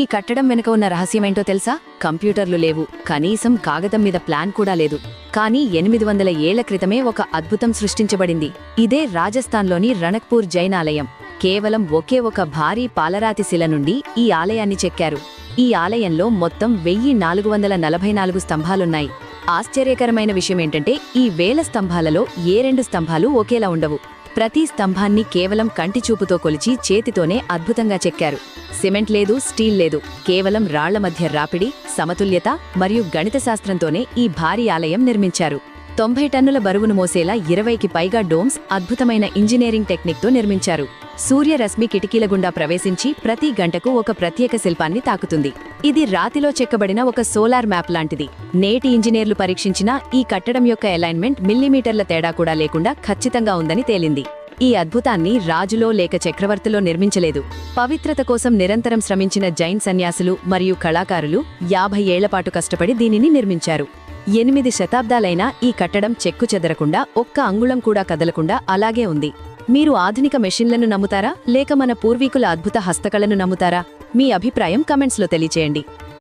ఈ కట్టడం వెనుక ఉన్న రహస్యమేంటో తెలుసా? కంప్యూటర్లు లేవు, కనీసం కాగతం మీద ప్లాన్ కూడా లేదు. కానీ 800 ఏళ్ల క్రితమే ఒక అద్భుతం సృష్టించబడింది. ఇదే రాజస్థాన్లోని రణక్పూర్ జైన్ ఆలయం. కేవలం ఒకే ఒక భారీ పాలరాతి శిల నుండి ఈ ఆలయాన్ని చెక్కారు. ఈ ఆలయంలో మొత్తం 1444 స్తంభాలున్నాయి. ఆశ్చర్యకరమైన విషయమేంటంటే ఈ వేల స్తంభాలలో ఏ 2 స్తంభాలు ఒకేలా ఉండవు. ప్రతి స్తంభాన్ని కేవలం కంటిచూపుతో కొలిచి చేతితోనే అద్భుతంగా చెక్కారు. సిమెంట్ లేదు, స్టీల్ లేదు, కేవలం రాళ్ల మధ్య రాపిడి, సమతుల్యత మరియు గణిత శాస్త్రంతోనే ఈ భారీ ఆలయం నిర్మించారు. 90 టన్నుల బరువును మోసేలా 20కి పైగా డోమ్స్ అద్భుతమైన ఇంజనీరింగ్ టెక్నిక్తో నిర్మించారు. సూర్యరశ్మి కిటికీల గుండా ప్రవేశించి ప్రతి గంటకు ఒక ప్రత్యేక శిల్పాన్ని తాకుతుంది. ఇది రాతిలో చెక్కబడిన ఒక సోలార్ మ్యాప్ లాంటిది. నేటి ఇంజనీర్లు పరీక్షించిన ఈ కట్టడం యొక్క అలైన్మెంట్ మిల్లీమీటర్ల తేడా కూడా లేకుండా ఖచ్చితంగా ఉందని తేలింది. ఈ అద్భుతాన్ని రాజులో లేక చక్రవర్తిలో నిర్మించలేదు. పవిత్రత కోసం నిరంతరం శ్రమించిన జైన్ సన్యాసులు మరియు కళాకారులు 50 ఏళ్లపాటు కష్టపడి దీనిని నిర్మించారు. 8 శతాబ్దాలైనా ఈ కట్టడం చెక్కు చెదరకుండా, ఒక్క అంగుళం కూడా కదలకుండా అలాగే ఉంది. మీరు ఆధునిక మెషిన్లను నమ్ముతారా, లేక మన పూర్వీకుల అద్భుత హస్తకళను నమ్ముతారా? మీ అభిప్రాయం కమెంట్స్లో తెలియచేయండి.